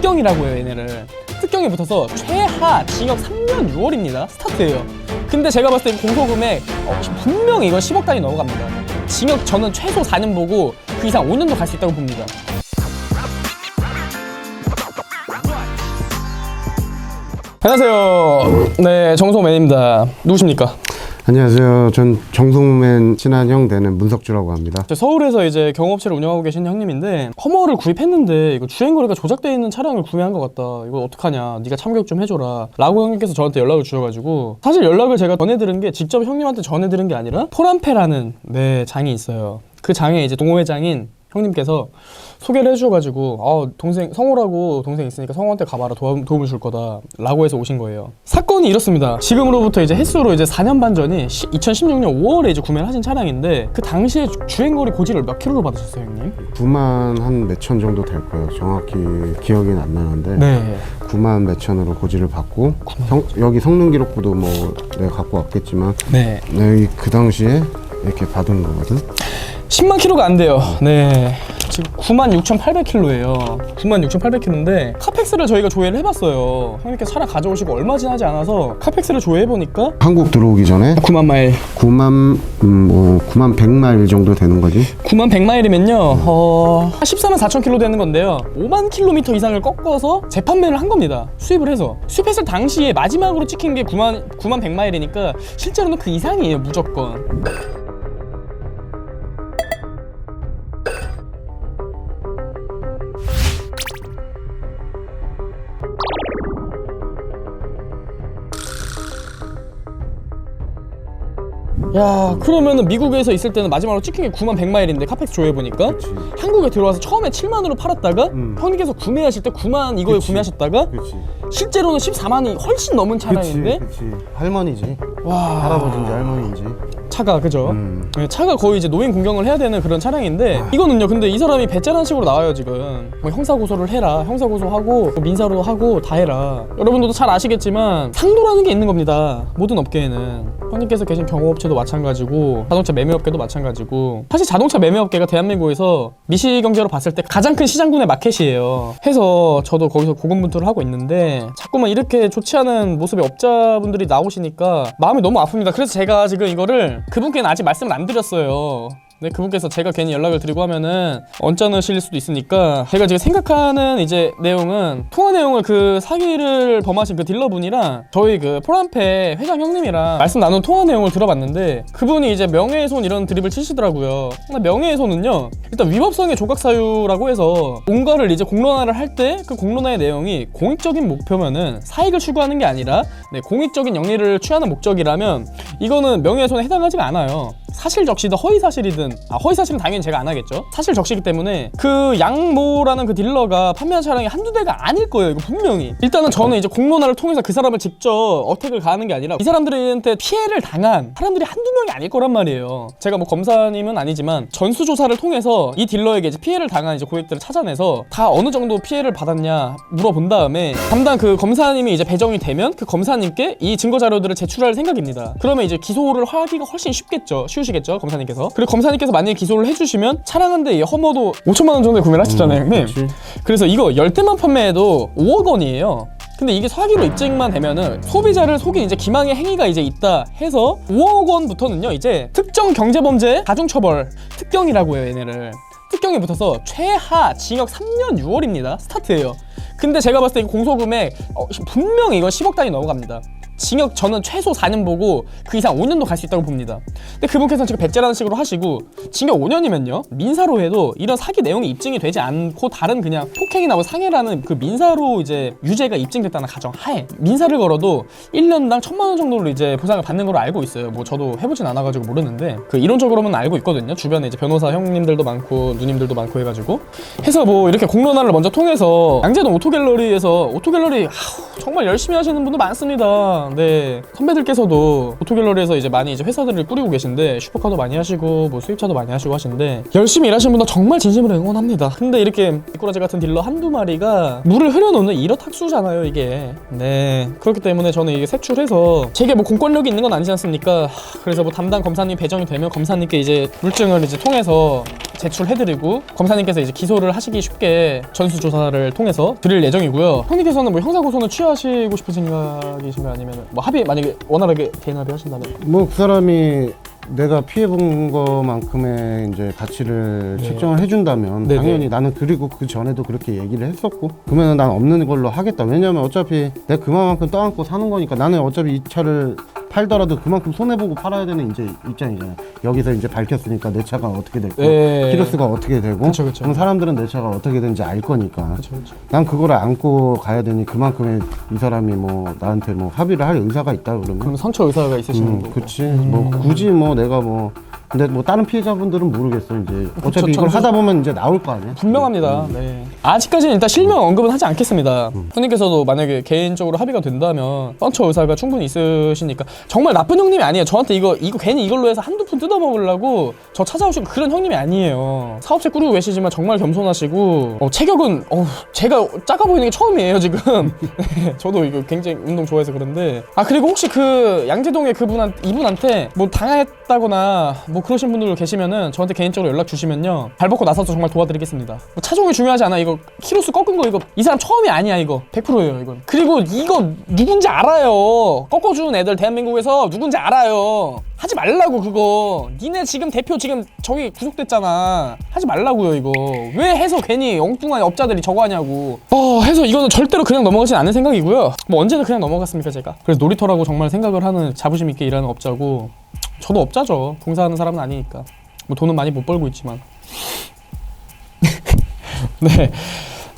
특경이라고 해요. 얘네를 특경이 붙어서 최하 징역 3년 6월입니다 스타트예요. 근데 제가 봤을 때 공소금액 분명히 이건 10억 단위 넘어갑니다. 징역 저는 최소 4년 보고 그 이상 5년도 갈 수 있다고 봅니다. 안녕하세요. 네, 정소맨입니다. 누구십니까? 안녕하세요. 전 정소맨 친한 형 되는 문석주라고 합니다. 서울에서 이제 경호업체를 운영하고 계신 형님인데 허머를 구입했는데 이거 주행거리가 조작되어 있는 차량을 구매한 것 같다. 이거 어떡하냐. 네가 참교육 좀 해줘라. 라고 형님께서 저한테 연락을 주셔가지고 사실 연락을 제가 전해들은 게 직접 형님한테 전해들은 게 아니라 포란페라는 장이 있어요. 그 장에 이제 동호회장인 형님께서 소개를 해주셔가지고 동생 성호라고 동생 있으니까 성호한테 가봐라 도움을 줄 거다 라고 해서 오신 거예요. 사건이 이렇습니다. 지금으로부터 이제 횟수로 이제 4년 반 전이 2016년 5월에 이제 구매를 하신 차량인데 그 당시에 주행거리 고지를 몇 킬로로 받으셨어요, 형님? 9만 한 몇천 정도 될 거예요. 정확히 기억은 안 나는데 네. 9만 몇천으로 고지를 받고 여기 성능 기록부도 뭐 내가 갖고 왔겠지만 네. 그 당시에 이렇게 받은 거거든. 10만 킬로가 안 돼요. 네. 지금 96,800킬로예요. 96,800킬로인데 카펙스를 저희가 조회를 해봤어요. 형님께서 차량 가져오시고 얼마 지나지 않아서 카펙스를 조회해보니까 한국 들어오기 전에 9만 마일 9만 100마일 정도 되는 거지. 9만 100마일이면요 14만 4천 킬로 되는 건데요. 5만 킬로미터 이상을 꺾어서 재판매를 한 겁니다. 수입을 해서. 수입했을 당시에 마지막으로 찍힌 게 9만 100마일이니까 실제로는 그 이상이에요. 무조건. 야, 그러면은 미국에서 있을 때는 마지막으로 찍힌 게 9만 100마일인데 카펙스 조회해보니까 그치. 한국에 들어와서 처음에 7만으로 팔았다가 형님께서 구매하실 때 9만 이거에 그치. 구매하셨다가 그치. 실제로는 14만이 훨씬 넘은 차량인데 그치. 할머니지. 와, 할아버지인지 할머니인지. 차가 그죠? 네, 차가 거의 이제 노인 공경을 해야 되는 그런 차량인데 이거는요. 근데 이 사람이 배째라는 식으로 나와요. 지금 뭐 형사 고소를 해라, 형사 고소하고 민사로 하고 다 해라. 여러분들도 잘 아시겠지만 상도라는 게 있는 겁니다. 모든 업계에는. 형님께서 계신 경호업체도 마찬가지고 자동차 매매업계도 마찬가지고 사실 자동차 매매업계가 대한민국에서 미시경제로 봤을 때 가장 큰 시장군의 마켓이에요. 해서 저도 거기서 고군분투를 하고 있는데 자꾸만 이렇게 좋지 않은 모습의 업자분들이 나오시니까 마음이 너무 아픕니다. 그래서 제가 지금 이거를 그분께는 아직 말씀을 안 드렸어요. 네, 그분께서 제가 괜히 연락을 드리고 하면은 언짢으실 수도 있으니까 제가 지금 생각하는 이제 내용은 통화 내용을 그 사기를 범하신 그 딜러분이랑 저희 그 포란페 회장 형님이랑 말씀 나눈 통화 내용을 들어봤는데 그분이 이제 명예훼손 이런 드립을 치시더라고요. 명예훼손은요 일단 위법성의 조각 사유라고 해서 뭔가를 이제 공론화를 할 때 그 공론화의 내용이 공익적인 목표면은 사익을 추구하는 게 아니라 공익적인 영리를 취하는 목적이라면 이거는 명예훼손에 해당하지가 않아요. 사실 적시든 허위 사실이든 허위 사실은 당연히 제가 안 하겠죠. 사실 적시기 때문에 그 양모라는 그 딜러가 판매한 차량이 한두 대가 아닐 거예요. 이거 분명히. 일단은 저는 이제 공론화를 통해서 그 사람을 직접 어택을 가하는 게 아니라 이 사람들한테 피해를 당한 사람들이 한두 명이 아닐 거란 말이에요. 제가 뭐 검사님은 아니지만 전수조사를 통해서 이 딜러에게 이제 피해를 당한 이제 고객들을 찾아내서 다 어느 정도 피해를 받았냐 물어본 다음에 담당 그 검사님이 이제 배정이 되면 그 검사님께 이 증거 자료들을 제출할 생각입니다. 그러면 이제 기소를 하기가 훨씬 쉽겠죠. 쉬우시겠죠, 검사님께서. 그리고 검사님께서 만약에 기소를 해주시면 차량 한 대에 허머도 5천만 원 정도에 구매를 하셨잖아요, 형님. 그치. 그래서 이거 10대만 판매해도 5억 원이에요. 근데 이게 사기로 입증만 되면은 소비자를 속인 이제 기망의 행위가 이제 있다 해서 5억 원부터는요 이제 특정 경제범죄 가중처벌 특경이라고 해요. 얘네를 특경이 붙어서 최하 징역 3년 6월입니다 스타트예요. 근데 제가 봤을 때 이 공소금액 분명히 이건 10억 단위 넘어갑니다. 징역 저는 최소 4년 보고 그 이상 5년도 갈 수 있다고 봅니다. 근데 그분께서는 지금 배째라는 식으로 하시고 징역 5년이면요 민사로 해도 이런 사기 내용이 입증이 되지 않고 다른 그냥 폭행이나 뭐 상해라는 그 민사로 이제 유죄가 입증됐다는 가정하에 민사를 걸어도 1년당 1,000만 원 정도로 이제 보상을 받는 걸로 알고 있어요. 뭐 저도 해보진 않아가지고 모르는데 그 이론적으로는 알고 있거든요. 주변에 이제 변호사 형님들도 많고 누님들도 많고 해가지고 해서 뭐 이렇게 공론화를 먼저 통해서 양재동 오토갤러리에서 오토갤러리 정말 열심히 하시는 분도 많습니다. 맞습니다. 네, 선배들께서도 오토갤러리에서 이제 많이 이제 회사들을 꾸리고 계신데 슈퍼카도 많이 하시고 뭐 수입차도 많이 하시고 하시는데 열심히 일하시는 분들 정말 진심으로 응원합니다. 근데 이렇게 미꾸라지 같은 딜러 한두 마리가 물을 흐려놓는 이러탁수잖아요 이게. 네, 그렇기 때문에 저는 이게 색출해서 제게 뭐 공권력이 있는 건 아니지 않습니까? 그래서 뭐 담당 검사님 배정이 되면 검사님께 이제 물증을 이제 통해서 제출해드리고 검사님께서 이제 기소를 하시기 쉽게 전수조사를 통해서 드릴 예정이고요. 형님께서는 뭐 형사고소는 취하시고 싶은 생각이신가요? 아니면 뭐 합의 만약에 원활하게 대납이 하신다면? 뭐 그 사람이 내가 피해본 것만큼의 이제 가치를 책정을 해준다면 네네. 당연히 나는 그리고 그 전에도 그렇게 얘기를 했었고 그러면 난 없는 걸로 하겠다. 왜냐면 어차피 내가 그만큼 떠안고 사는 거니까 나는 어차피 이 차를 팔더라도 그만큼 손해보고 팔아야 되는 이제 입장이잖아요. 여기서 이제 밝혔으니까 내 차가 어떻게 됐고 네. 키로수가 어떻게 되고 그쵸. 그럼 사람들은 내 차가 어떻게 되는지 알 거니까 그쵸. 난 그거를 안고 가야 되니 그만큼의 이 사람이 뭐 나한테 뭐 합의를 할 의사가 있다 그러면 그럼 상처 의사가 있으시는 거고. 그치. 뭐 굳이 뭐 내가 뭐 근데 뭐 다른 피해자분들은 모르겠어 이제 어차피 이걸 전수- 하다 보면 이제 나올 거 아니야. 분명합니다. 네. 아직까지는 일단 실명 언급은 하지 않겠습니다. 형님께서도 만약에 개인적으로 합의가 된다면 펀처 의사가 충분히 있으시니까 정말 나쁜 형님이 아니에요. 저한테 이거 괜히 이걸로 해서 한두 푼 뜯어먹으려고 저 찾아오시고 그런 형님이 아니에요. 사업체 꾸리고 계시지만 정말 겸손하시고 체격은 제가 작아 보이는 게 처음이에요 지금. 네, 저도 이거 굉장히 운동 좋아해서 그런데 그리고 혹시 그 양재동의 이분한테 뭐 당했다거나 뭐 그러신 분들 계시면은 저한테 개인적으로 연락 주시면요 발 벗고 나서서 정말 도와드리겠습니다. 뭐 차종이 중요하지 않아. 이거 키로수 꺾은 거 이거 이 사람 처음이 아니야. 이거 100%예요 이건. 그리고 이거 누군지 알아요. 꺾어주는 애들 대한민국에서 누군지 알아요. 하지 말라고 그거. 니네 지금 대표 지금 저기 구속됐잖아. 하지 말라고요 이거. 왜 해서 괜히 엉뚱한 업자들이 저거 하냐고. 해서 이거는 절대로 그냥 넘어가진 않을 생각이고요. 뭐 언제는 그냥 넘어갔습니까 제가. 그래서 놀이터라고 정말 생각을 하는 자부심 있게 일하는 업자고 저도 업자죠. 봉사하는 사람은 아니니까. 뭐 돈은 많이 못 벌고 있지만. 네.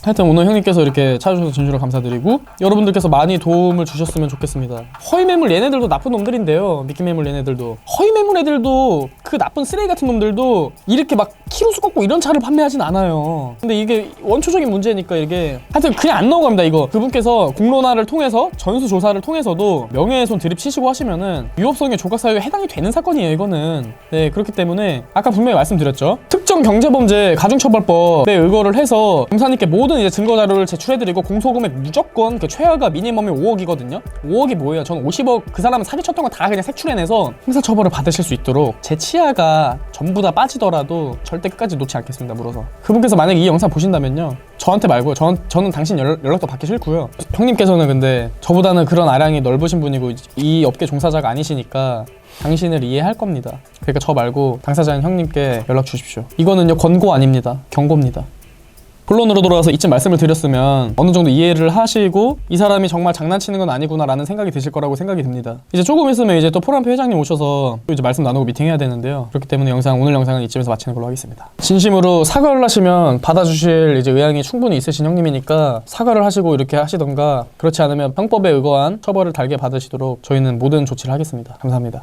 하여튼 오늘 형님께서 이렇게 찾아주셔서 진심으로 감사드리고 여러분들께서 많이 도움을 주셨으면 좋겠습니다. 허위매물 얘네들도 나쁜 놈들인데요. 미끼매물 얘네들도 허위매물 애들도 그 나쁜 쓰레기 같은 놈들도 이렇게 막 키로수 꺾고 이런 차를 판매하진 않아요. 근데 이게 원초적인 문제니까 이게 하여튼 그냥 안 넘어갑니다. 이거 그분께서 공론화를 통해서 전수조사를 통해서도 명예훼손 드립 치시고 하시면은 유업성의 조각사유에 해당이 되는 사건이에요 이거는. 네, 그렇기 때문에 아까 분명히 말씀드렸죠. 특정 경제범죄 가중처벌법에 의거를 해서 검사님께 모든 이제 증거 자료를 제출해드리고 공소금액 무조건 그 최하가 미니멈이 5억이거든요. 5억이 뭐예요? 저는 50억 그 사람은 사기쳤던 거 다 그냥 색출해내서 형사처벌을 받으실 수 있도록 제 치아가 전부 다 빠지더라도 절대 끝까지 놓지 않겠습니다. 물어서 그분께서 만약에 이 영상 보신다면요 저한테 말고요. 저는 당신 연락도 받기 싫고요. 형님께서는 근데 저보다는 그런 아량이 넓으신 분이고 이 업계 종사자가 아니시니까 당신을 이해할 겁니다. 그러니까 저 말고 당사자인 형님께 연락 주십시오. 이거는요 권고 아닙니다. 경고입니다. 본론으로 돌아와서 이쯤 말씀을 드렸으면 어느 정도 이해를 하시고 이 사람이 정말 장난치는 건 아니구나 라는 생각이 드실 거라고 생각이 듭니다. 이제 조금 있으면 이제 또 포란표 회장님 오셔서 또 이제 말씀 나누고 미팅해야 되는데요. 그렇기 때문에 오늘 영상은 이쯤에서 마치는 걸로 하겠습니다. 진심으로 사과를 하시면 받아주실 이제 의향이 충분히 있으신 형님이니까 사과를 하시고 이렇게 하시던가 그렇지 않으면 형법에 의거한 처벌을 달게 받으시도록 저희는 모든 조치를 하겠습니다. 감사합니다.